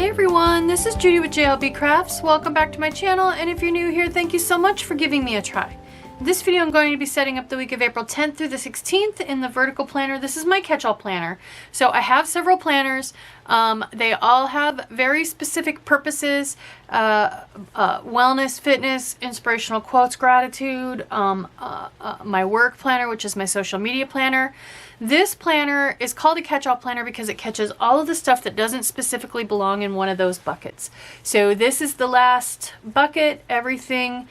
Hey everyone, this is Judi with JLBCrafts. Welcome back to my channel, and if you're new here, thank you so much for giving me a try. In this video, I'm going to be setting up the week of April 10th through the 16th in the vertical planner. This is my catch-all planner. So I have several planners. They all have very specific purposes. Wellness, fitness, inspirational quotes, gratitude, my work planner, which is my social media planner. This planner is called a catch-all planner because it catches all of the stuff that doesn't specifically belong in one of those buckets. So this is the last bucket. Everything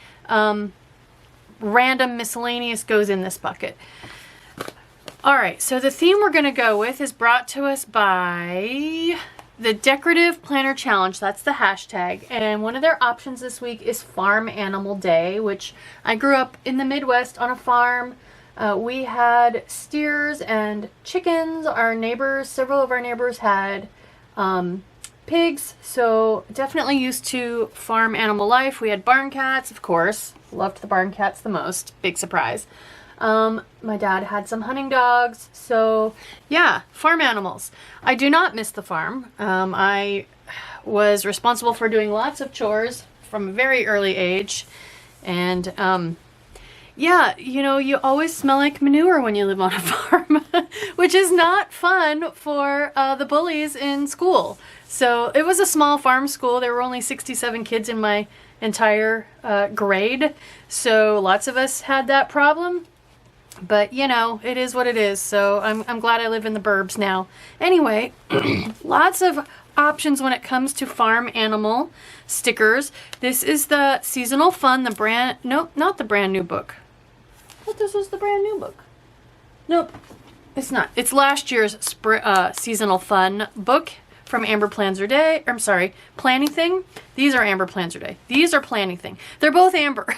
random miscellaneous goes in this bucket. Alright, so the theme we're going to go with is brought to us by the Decorative Planner Challenge. That's the hashtag. And one of their options this week is Farm Animal Day, which I grew up in the Midwest on a farm. We had steers and chickens. Our neighbors, several of our neighbors had pigs, so definitely used to farm animal life. We had barn cats, of course. Loved the barn cats the most. Big surprise. My dad had some hunting dogs. So yeah, farm animals. I do not miss the farm. I was responsible for doing lots of chores from a very early age. And yeah, you know, you always smell like manure when you live on a farm, which is not fun for the bullies in school. So it was a small farm school. There were only 67 kids in my entire grade. So lots of us had that problem. But, you know, it is what it is. So I'm glad I live in the burbs now. Anyway, lots of options when it comes to farm animal stickers. This is the Seasonal Fun, the brand, nope, not the brand new book. But this was the brand new book. Nope, it's not. It's last year's Seasonal Fun book from Amber Plans Her Day. I'm sorry, Planything. These are Amber Plans Her Day. These are Planything. They're both Amber.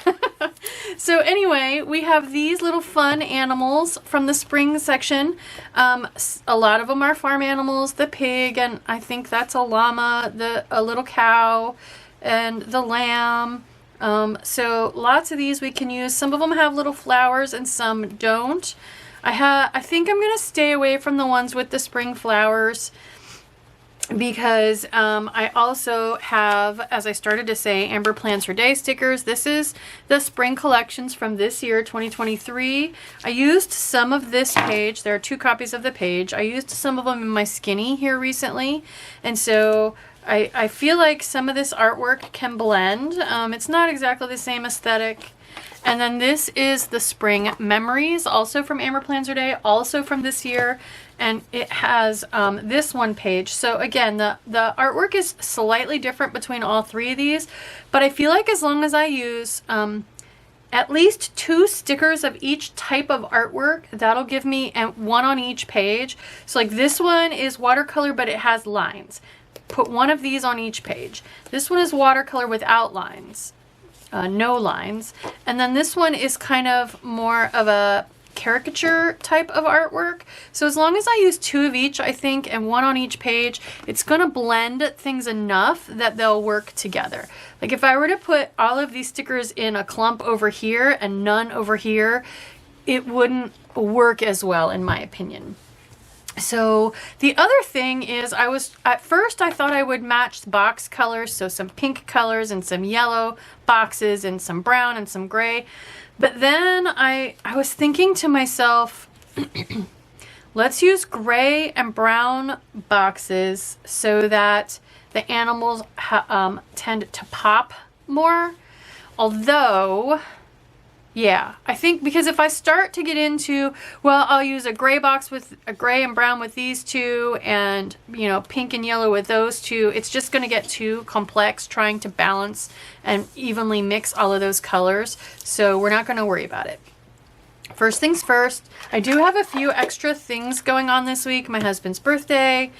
So anyway, we have these little fun animals from the spring section. A lot of them are farm animals. The pig, and I think that's a llama, a little cow, and the lamb. So lots of these we can use. Some of them have little flowers and some don't. I think I'm gonna stay away from the ones with the spring flowers because I also have, as I started to say, Amber Plans Her Day stickers. This is the spring collections from this year, 2023. I used some of this page. There are 2 copies of the page. I used some of them in my skinny here recently, and so I feel like some of this artwork can blend. It's not exactly the same aesthetic. And then this is the Spring Memories, also from Amber Plans Her Day, also from this year. And it has this one page. So again, the artwork is slightly different between all 3 of these. But I feel like as long as I use at least 2 stickers of each type of artwork, that'll give me one on each page. So like this one is watercolor, but it has lines. Put one of these on each page. This one is watercolor without lines, no lines. And then this one is kind of more of a caricature type of artwork. So as long as I use 2 of each, I think, and one on each page, it's gonna blend things enough that they'll work together. Like if I were to put all of these stickers in a clump over here and none over here, it wouldn't work as well, in my opinion. So the other thing is, at first I thought I would match the box colors, so some pink colors and some yellow boxes and some brown and some gray. But then I was thinking to myself, let's use gray and brown boxes so that the animals tend to pop more. Although, yeah, I think because if I start to get into, well, I'll use a gray box with a gray and brown with these 2 and, you know, pink and yellow with those 2, it's just going to get too complex trying to balance and evenly mix all of those colors. So we're not going to worry about it. First things first, I do have a few extra things going on this week. My husband's birthday.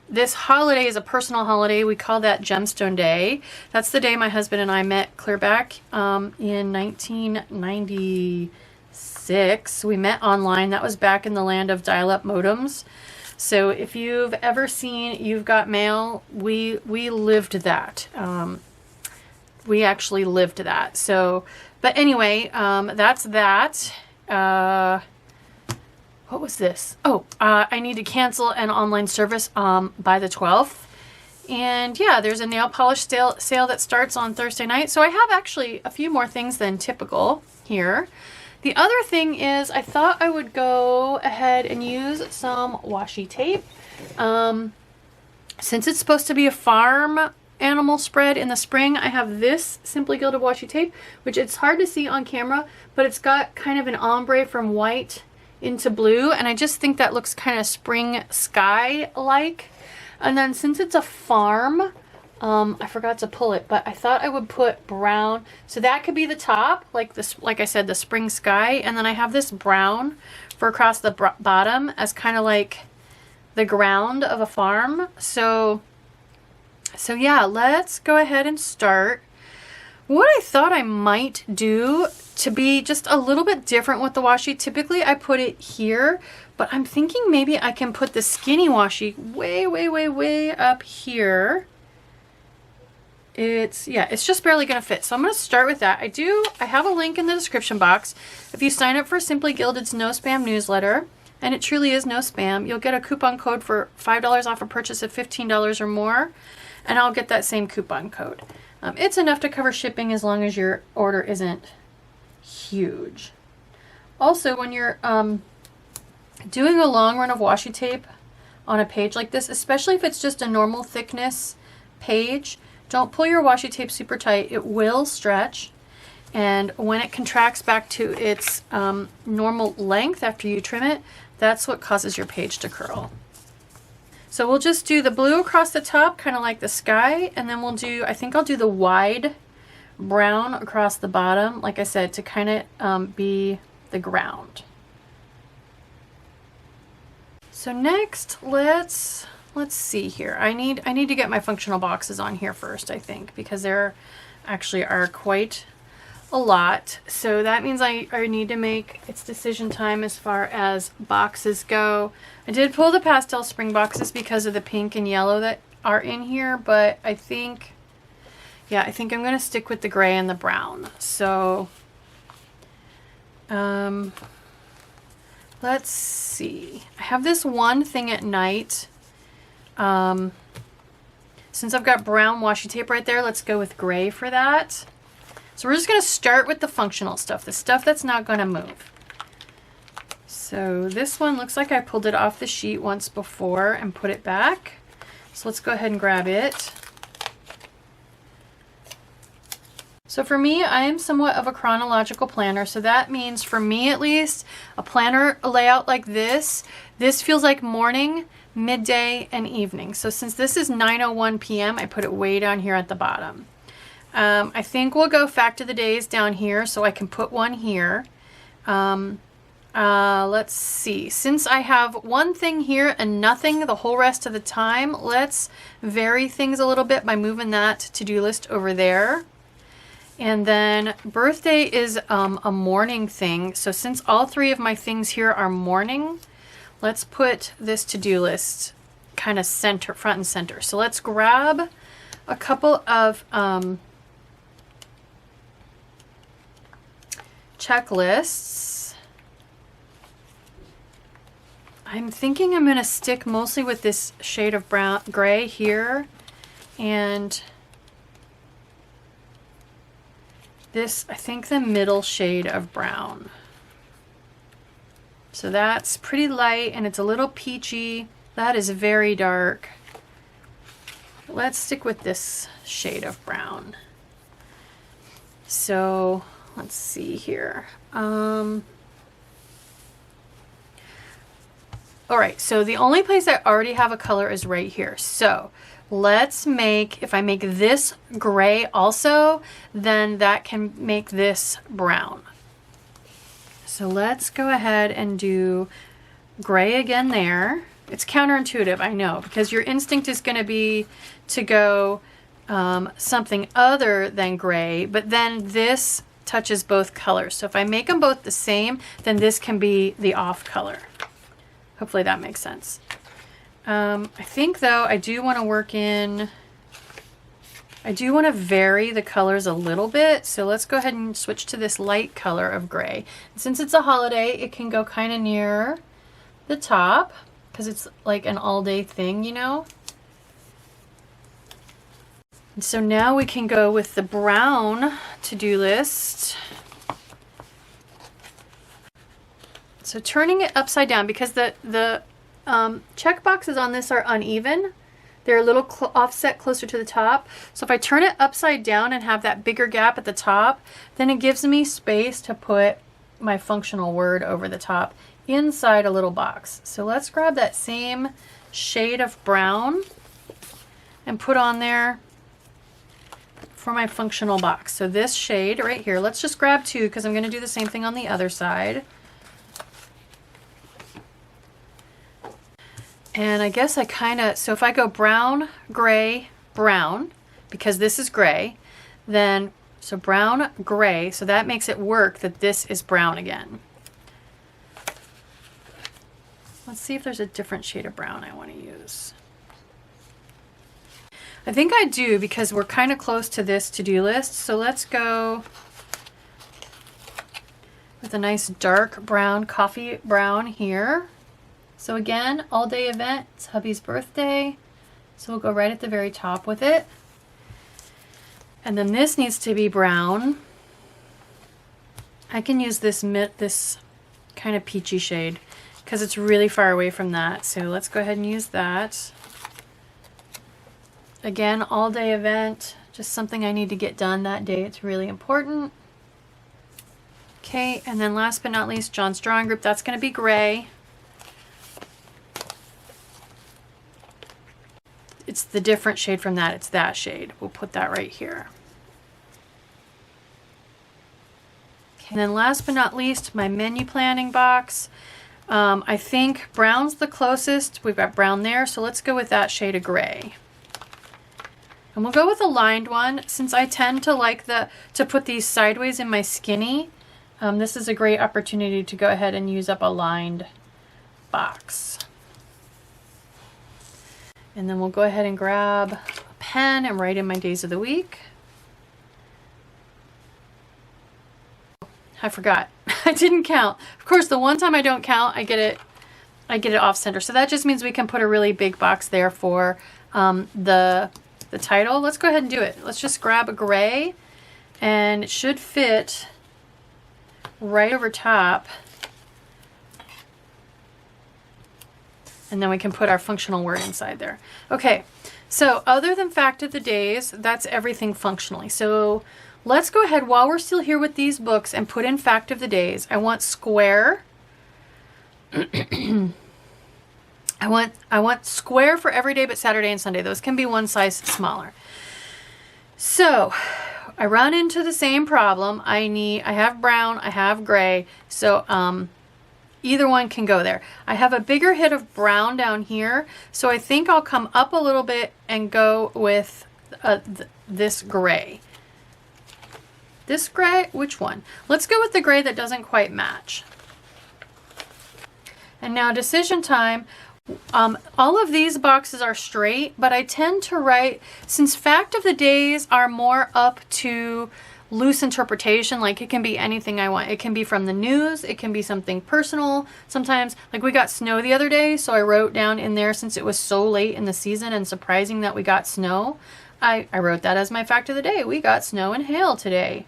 This holiday is a personal holiday. We call that Gemstone Day. That's the day my husband and I met clear back in 1996. We met online. That was back in the land of dial-up modems. So if you've ever seen You've Got Mail, we lived that. We actually lived that. So, but anyway, that's that. What was this? Oh, I need to cancel an online service by the 12th. And yeah, there's a nail polish sale that starts on Thursday night. So I have actually a few more things than typical here. The other thing is I thought I would go ahead and use some washi tape. Since it's supposed to be a farm animal spread in the spring, I have this Simply Gilded washi tape, which it's hard to see on camera, but it's got kind of an ombre from white into blue, and I just think that looks kind of spring sky-like. And then since it's a farm, I forgot to pull it, but I thought I would put brown, so that could be the top, like this, like I said, the spring sky, and then I have this brown for across the bottom as kind of like the ground of a farm. So yeah, let's go ahead and start. What I thought I might do to be just a little bit different with the washi, typically I put it here, but I'm thinking maybe I can put the skinny washi way up here. It's just barely gonna fit. So I'm gonna start with that. I have a link in the description box. If you sign up for Simply Gilded's No Spam newsletter, and it truly is no spam, you'll get a coupon code for $5 off a purchase of $15 or more, and I'll get that same coupon code. It's enough to cover shipping as long as your order isn't huge. Also, when you're doing a long run of washi tape on a page like this, especially if it's just a normal thickness page, don't pull your washi tape super tight. It will stretch, and when it contracts back to its normal length after you trim it, that's what causes your page to curl. So we'll just do the blue across the top, kind of like the sky, and then we'll do, I think I'll do the wide brown across the bottom, like I said, to kind of be the ground. So next, let's see here. I need to get my functional boxes on here first, I think, because there actually are quite a lot. So that means I need to make its decision time as far as boxes go. I did pull the pastel spring boxes because of the pink and yellow that are in here, but I think I'm going to stick with the gray and the brown. So let's see. I have this one thing at night. Since I've got brown washi tape right there, let's go with gray for that. So we're just going to start with the functional stuff, the stuff that's not going to move. So this one looks like I pulled it off the sheet once before and put it back. So let's go ahead and grab it. So for me, I am somewhat of a chronological planner. So that means, for me at least, a planner layout like this feels like morning, midday, and evening. So since this is 9:01 p.m., I put it way down here at the bottom. I think we'll go fact of the days down here, so I can put one here. Let's see. Since I have one thing here and nothing the whole rest of the time, let's vary things a little bit by moving that to-do list over there. And then birthday is a morning thing. So since all three of my things here are morning, let's put this to-do list kind of front and center. So let's grab a couple of checklists. I'm thinking I'm going to stick mostly with this shade of gray here, and this, I think, the middle shade of brown. So that's pretty light and it's a little peachy. That is very dark. Let's stick with this shade of brown. So let's see here. All right, so the only place I already have a color is right here. So let's make, if I make this gray also, then that can make this brown. So let's go ahead and do gray again there. It's counterintuitive, I know, because your instinct is going to be to go something other than gray, but then this touches both colors. So if I make them both the same, then this can be the off color. Hopefully that makes sense. I think though I do want to work in, I do want to vary the colors a little bit. So let's go ahead and switch to this light color of gray. And since it's a holiday, it can go kind of near the top because it's like an all day thing, you know. And so now we can go with the brown to-do list. So turning it upside down, because the check boxes on this are uneven. They're a little offset closer to the top. So if I turn it upside down and have that bigger gap at the top, then it gives me space to put my functional word over the top inside a little box. So let's grab that same shade of brown and put on there for my functional box. So this shade right here, let's just grab two because I'm going to do the same thing on the other side. And I guess I kind of, so if I go brown, gray, brown, because this is gray, then, so brown, gray, so that makes it work that this is brown again. Let's see if there's a different shade of brown I want to use. I think I do because we're kind of close to this to-do list. So let's go with a nice dark brown, coffee brown here. So again, all day event, it's hubby's birthday. So we'll go right at the very top with it. And then this needs to be brown. I can use this kind of peachy shade because it's really far away from that. So let's go ahead and use that. Again, all day event, just something I need to get done that day. It's really important. Okay, and then last but not least, John's Drawing Group, that's gonna be gray. It's the different shade from that, it's that shade. We'll put that right here. Okay. And then last but not least, my menu planning box. I think brown's the closest. We've got brown there, so let's go with that shade of gray. And we'll go with a lined one, since I tend to like to put these sideways in my skinny. This is a great opportunity to go ahead and use up a lined box. And then we'll go ahead and grab a pen and write in my days of the week. I forgot. I didn't count. Of course, the one time I don't count, I get it off center. So that just means we can put a really big box there for the title. Let's go ahead and do it. Let's just grab a gray, and it should fit right over top. And then we can put our functional word inside there. Okay, so other than fact of the days, that's everything functionally. So let's go ahead while we're still here with these books and put in fact of the days. I want square. I want square for every day but Saturday and Sunday. Those can be one size smaller. So I run into the same problem. I have brown, I have gray. So either one can go there. I have a bigger hit of brown down here, so I think I'll come up a little bit and go with this gray. This gray, which one? Let's go with the gray that doesn't quite match. And now decision time. All of these boxes are straight, but I tend to write, since fact of the days are more up to loose interpretation, like it can be anything I want. It can be from the news, it can be something personal. Sometimes, like we got snow the other day, so I wrote down in there, since it was so late in the season and surprising that we got snow, I wrote that as my fact of the day. We got snow and hail today.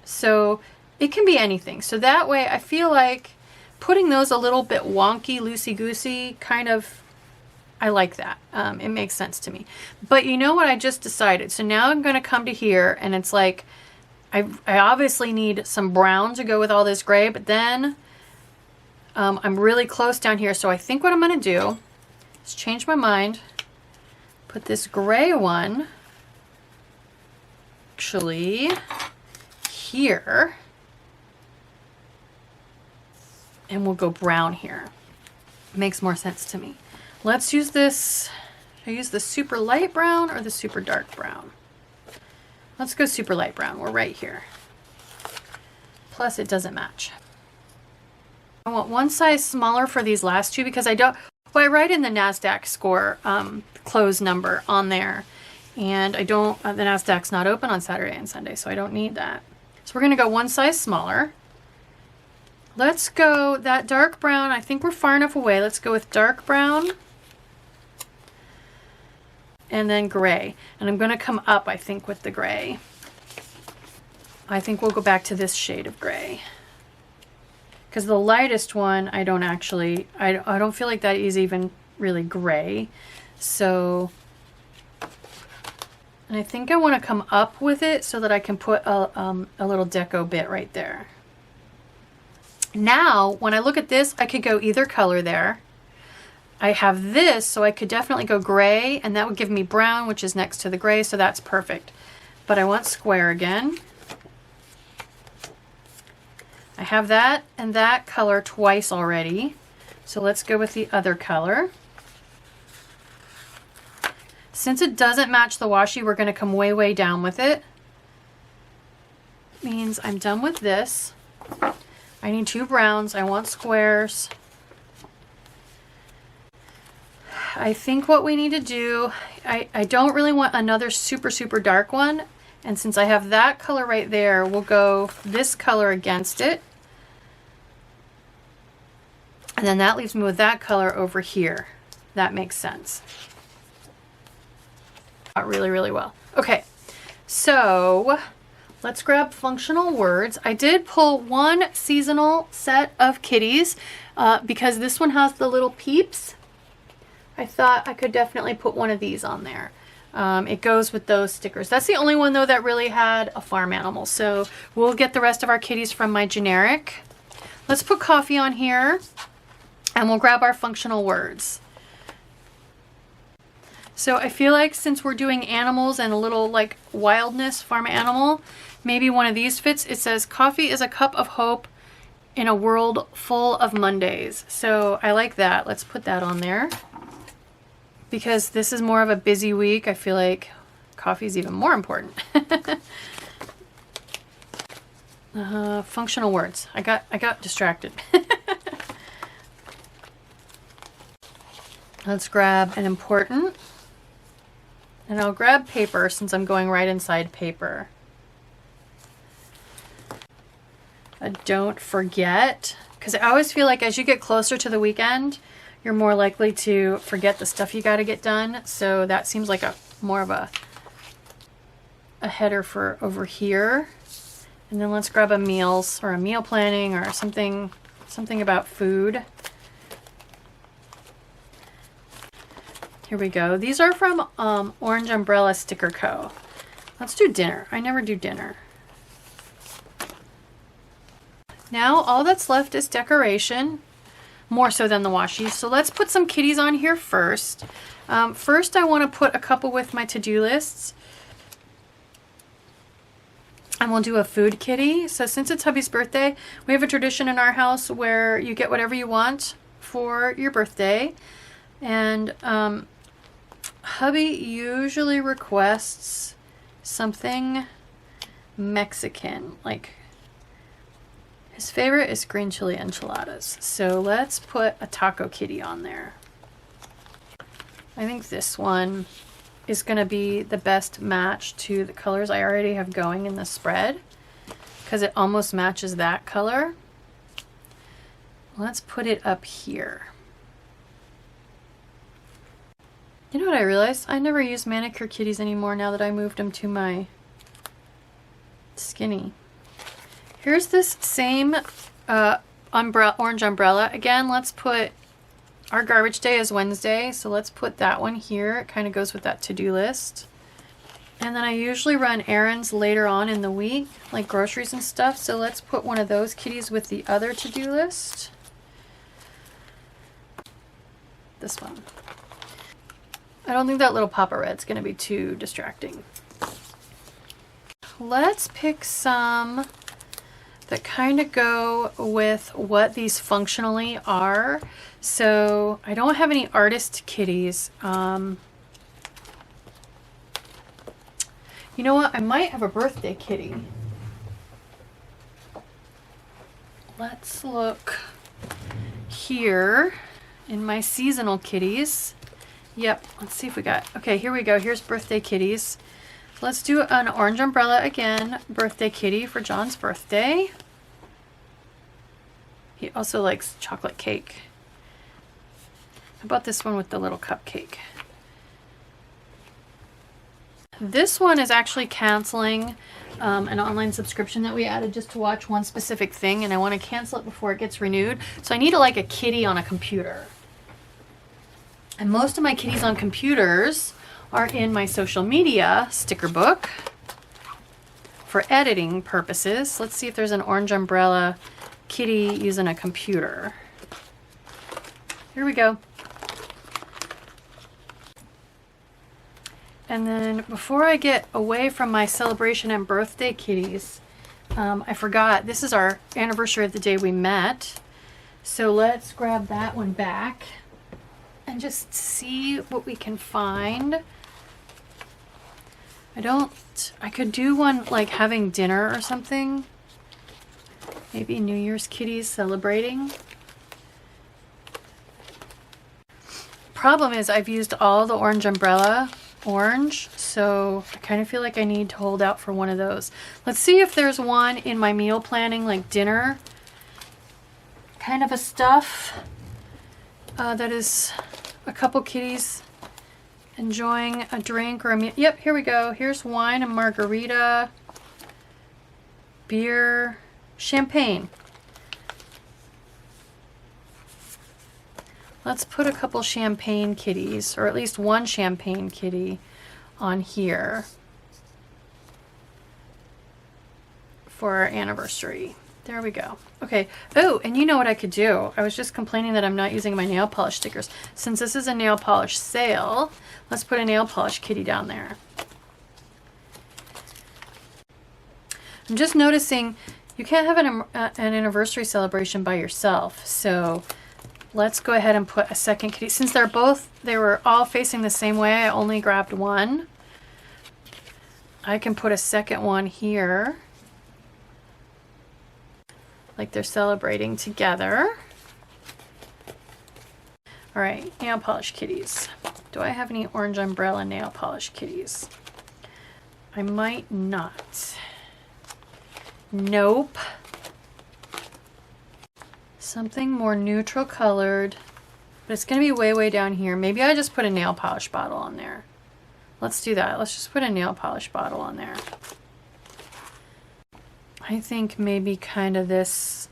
So it can be anything. So that way I feel like putting those a little bit wonky, loosey-goosey, kind of, I like that. It makes sense to me. But you know what I just decided? So now I'm going to come to here, and it's like, I obviously need some brown to go with all this gray, but then I'm really close down here. So I think what I'm going to do is change my mind, put this gray one actually here, and we'll go brown here. Makes more sense to me. Let's use this. Should I use the super light brown or the super dark brown? Let's go super light brown. We're right here. Plus it doesn't match. I want one size smaller for these last two because I write in the NASDAQ score close number on there, and I don't, the NASDAQ's not open on Saturday and Sunday, so I don't need that. So we're gonna go one size smaller. Let's go that dark brown. I think we're far enough away. Let's go with dark brown. and then gray. And I'm going to come up, I think, with the gray. I think we'll go back to this shade of gray. Because the lightest one, I don't feel like that is even really gray. So, and I think I want to come up with it so that I can put a little deco bit right there. Now, when I look at this, I could go either color there. I have this, so I could definitely go gray, and that would give me brown, which is next to the gray, so that's perfect. But I want square again. I have that and that color twice already, so let's go with the other color. Since it doesn't match the washi, we're going to come way, way down with it. Means I'm done with this. I need 2 browns. I want squares. I think what we need to do, I don't really want another super, super dark one. And since I have that color right there, we'll go this color against it. And then that leaves me with that color over here. That makes sense. Really, really well. Okay, so let's grab functional words. I did pull one seasonal set of kitties because this one has the little peeps. I thought I could definitely put one of these on there. It goes with those stickers. That's the only one though that really had a farm animal. So we'll get the rest of our kitties from my generic. Let's put coffee on here and we'll grab our functional words. So I feel like since we're doing animals and a little like wildness farm animal, maybe one of these fits. It says coffee is a cup of hope in a world full of Mondays. So I like that. Let's put that on there. Because this is more of a busy week, I feel like coffee is even more important. Functional words. I got distracted. Let's grab an important. And I'll grab paper since I'm going right inside paper. Don't forget, because I always feel like as you get closer to the weekend, you're more likely to forget the stuff you got to get done. So that seems like more of a header for over here. And then let's grab a meals or a meal planning or something about food. Here we go. These are from Orange Umbrella Sticker Co. Let's do dinner. I never do dinner. Now all that's left is decoration. More so than the washi. So let's put some kitties on here first. First I want to put a couple with my to-do lists. And we'll do a food kitty. So since it's Hubby's birthday, we have a tradition in our house where you get whatever you want for your birthday. And Hubby usually requests something Mexican, like his favorite is green chili enchiladas. So let's put a taco kitty on there. I think this one is going to be the best match to the colors I already have going in the spread because it almost matches that color. Let's put it up here. You know what I realized? I never use Manicure kitties anymore now that I moved them to my skinny. Here's this same orange umbrella. Again, let's put our garbage day is Wednesday, so let's put that one here. It kind of goes with that to-do list. And then I usually run errands later on in the week, like groceries and stuff, so let's put one of those kitties with the other to-do list. This one. I don't think that little Papa Red's going to be too distracting. Let's pick some that kind of go with what these functionally are. So I don't have any artist kitties. You know what? I might have a birthday kitty. Let's look here in my seasonal kitties. Yep, let's see if we got, okay, here we go. Here's birthday kitties. Let's do an orange umbrella again, birthday kitty for John's birthday. He also likes chocolate cake. How about this one with the little cupcake? This one is actually canceling an online subscription that we added just to watch one specific thing, and I want to cancel it before it gets renewed. So I need like a kitty on a computer. And most of my kitties on computers are in my social media sticker book for editing purposes. Let's see if there's an orange umbrella kitty using a computer. Here we go. And then before I get away from my celebration and birthday kitties, I forgot, this is our anniversary of the day we met. So let's grab that one back and just see what we can find. I could do one like having dinner or something. Maybe New Year's kitties celebrating. Problem is I've used all the orange umbrella orange, so I kind of feel like I need to hold out for one of those. Let's see if there's one in my meal planning, like dinner kind of a stuff that is a couple kitties enjoying a drink or a meal. Yep, here we go. Here's wine and margarita, beer, champagne. Let's put a couple champagne kitties, or at least one champagne kitty on here for our anniversary. There we go. Okay. Oh, and you know what I could do? I was just complaining that I'm not using my nail polish stickers. Since this is a nail polish sale, let's put a nail polish kitty down there. I'm just noticing you can't have an anniversary celebration by yourself, so let's go ahead and put a second kitty. Since they were all facing the same way, I only grabbed one. I can put a second one here. Like they're celebrating together. All right, nail polish kitties. Do I have any orange umbrella nail polish kitties? I might not. Nope. Something more neutral colored, but it's going to be way, way down here. Maybe I just put a nail polish bottle on there. Let's do that. Let's just put a nail polish bottle on there. I think maybe kind of this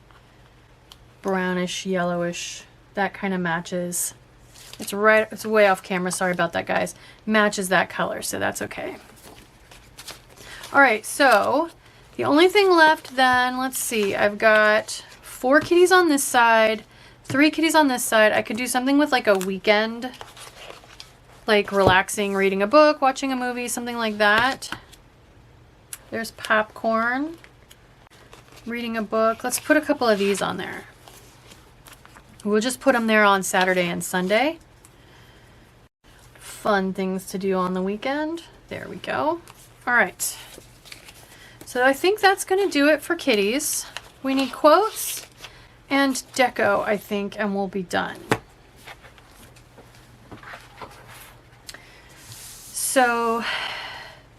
brownish, yellowish, that kind of matches. It's way off camera. Sorry about that, guys. Matches that color, so that's okay. All right, so the only thing left then, let's see, I've got 4 kitties on this side, 3 kitties on this side. I could do something with like a weekend, like relaxing, reading a book, watching a movie, something like that. There's popcorn, reading a book. Let's put a couple of these on there. We'll just put them there on Saturday and Sunday. Fun things to do on the weekend. There we go. All right. So I think that's going to do it for kitties. We need quotes and deco, I think, and we'll be done. So,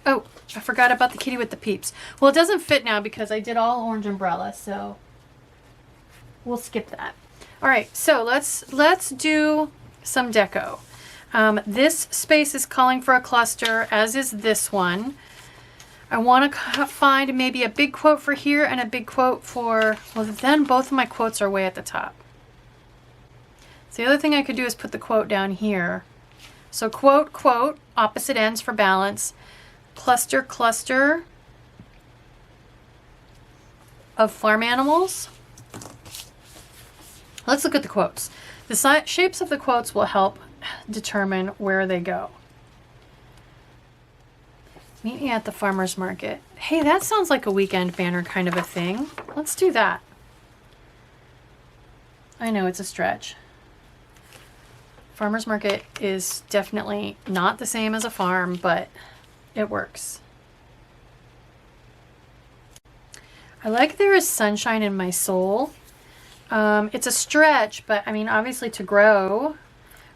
oh, I forgot about the kitty with the peeps. Well, it doesn't fit now because I did all orange umbrella, so we'll skip that. All right, so let's do some deco. This space is calling for a cluster, as is this one. I want to find maybe a big quote for here and a big quote for, well, then both of my quotes are way at the top. So the other thing I could do is put the quote down here. So quote, quote, opposite ends for balance, cluster, cluster of farm animals. Let's look at the quotes. The shapes of the quotes will help determine where they go. Meet me at the farmer's market. Hey, that sounds like a weekend banner kind of a thing. Let's do that. I know it's a stretch. Farmer's market is definitely not the same as a farm, but it works. I like there is sunshine in my soul. It's a stretch, but I mean, obviously to grow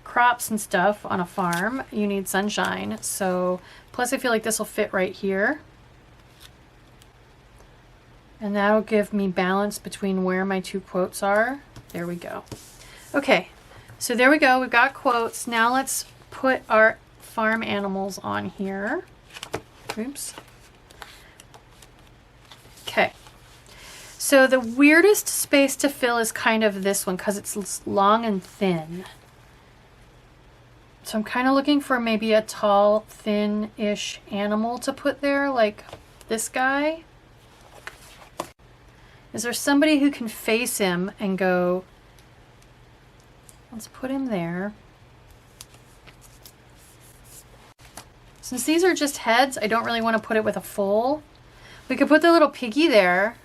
crops and stuff on a farm, you need sunshine. So, plus I feel like this will fit right here. And that'll give me balance between where my 2 quotes are. There we go. Okay, so there we go. We've got quotes. Now let's put our farm animals on here. Oops. Okay. So the weirdest space to fill is kind of this one because it's long and thin. So I'm kind of looking for maybe a tall, thin-ish animal to put there, like this guy. Is there somebody who can face him and go, let's put him there. Since these are just heads, I don't really want to put it with a full. We could put the little piggy there.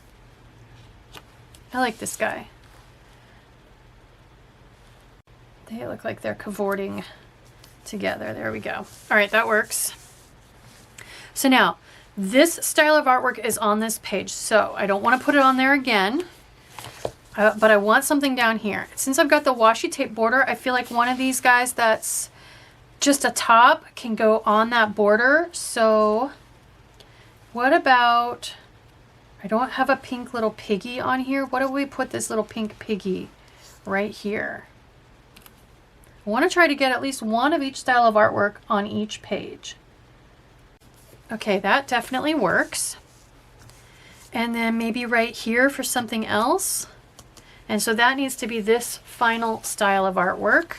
I like this guy. They look like they're cavorting together. There we go. All right, that works. So now, this style of artwork is on this page, so I don't want to put it on there again, but I want something down here. Since I've got the washi tape border, I feel like one of these guys that's just a top can go on that border. So what about, I don't have a pink little piggy on here. What if we put this little pink piggy right here? I want to try to get at least one of each style of artwork on each page. Okay, that definitely works. And then maybe right here for something else. And so that needs to be this final style of artwork.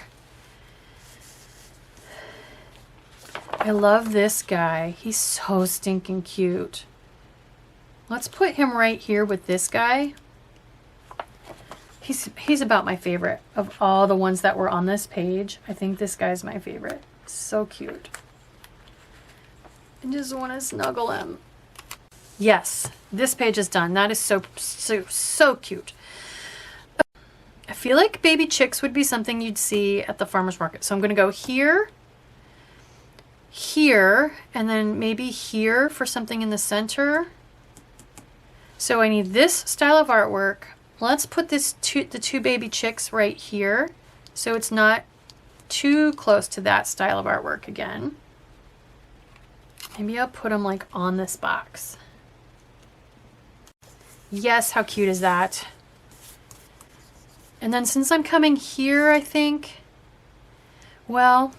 I love this guy. He's so stinking cute. Let's put him right here with this guy. He's about my favorite of all the ones that were on this page. I think this guy's my favorite. So cute. I just want to snuggle him. Yes, this page is done. That is so cute. I feel like baby chicks would be something you'd see at the farmer's market. So I'm going to go here, here, and then maybe here for something in the center. So I need this style of artwork. Let's put the two baby chicks right here so it's not too close to that style of artwork again. Maybe I'll put them like on this box. Yes, how cute is that? And then since I'm coming here, I think, well,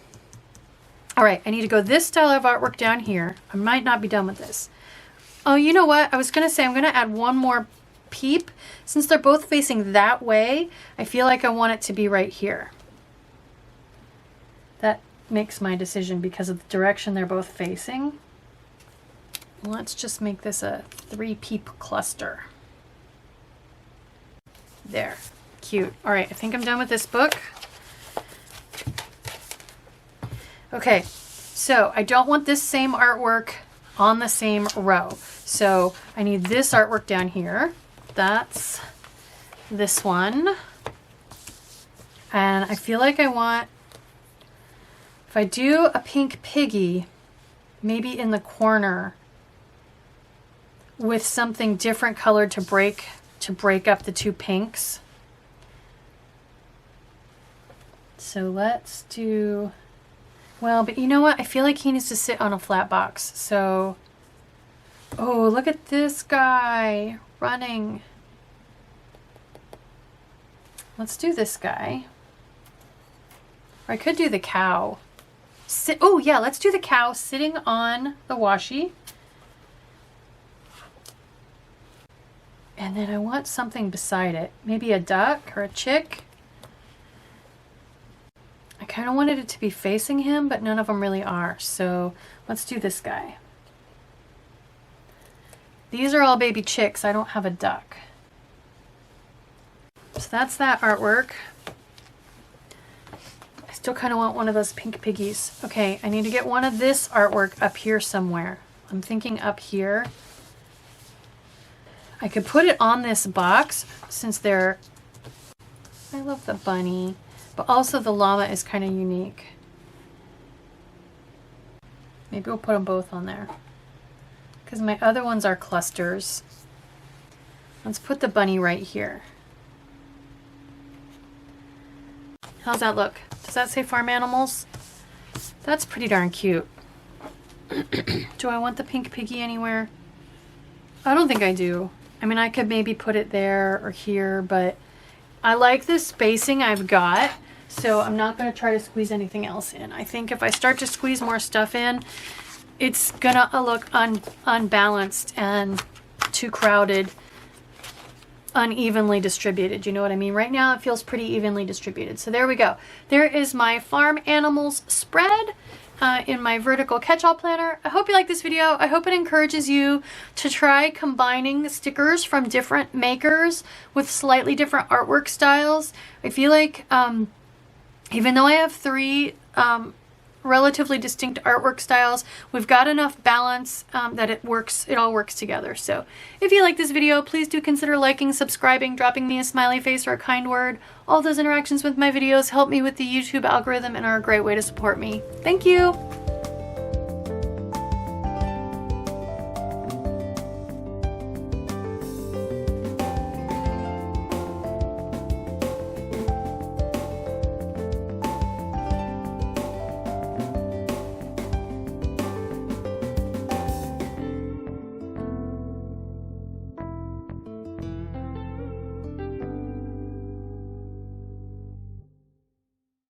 all right, I need to go this style of artwork down here. I might not be done with this. Oh, you know what? I was going to say I'm going to add one more peep. Since they're both facing that way, I feel like I want it to be right here. That makes my decision because of the direction they're both facing. Let's just make this a 3-peep cluster. There. Cute. All right, I think I'm done with this book. Okay, so I don't want this same artwork on the same row. So I need this artwork down here. That's this one. And I feel like I want, if I do a pink piggy, maybe in the corner with something different colored to break up the two pinks. So let's do, well, but you know what? I feel like he needs to sit on a flat box. So, oh, look at this guy running. Let's do this guy. Or I could do the cow. Oh yeah, let's do the cow sitting on the washi. And then I want something beside it. Maybe a duck or a chick. I kind of wanted it to be facing him, but none of them really are. So let's do this guy. These are all baby chicks. I don't have a duck. So that's that artwork. I still kind of want one of those pink piggies. Okay, I need to get one of this artwork up here somewhere. I'm thinking up here. I could put it on this box since they're, I love the bunny, but also the llama is kind of unique. Maybe we'll put them both on there because my other ones are clusters. Let's put the bunny right here. How's that look? Does that say farm animals? That's pretty darn cute. Do I want the pink piggy anywhere? I don't think I do. I mean, I could maybe put it there or here, but I like the spacing I've got, so I'm not going to try to squeeze anything else in. I think if I start to squeeze more stuff in, it's gonna look unbalanced and too crowded, unevenly distributed. You know what I mean? Right now it feels pretty evenly distributed. So there we go. There is my farm animals spread in my vertical catch-all planner. I hope you like this video. I hope it encourages you to try combining stickers from different makers with slightly different artwork styles. I feel like even though I have 3 relatively distinct artwork styles, we've got enough balance that it all works together. So if you like this video, please do consider liking, subscribing, dropping me a smiley face or a kind word. All those interactions with my videos help me with the YouTube algorithm and are a great way to support me. Thank you.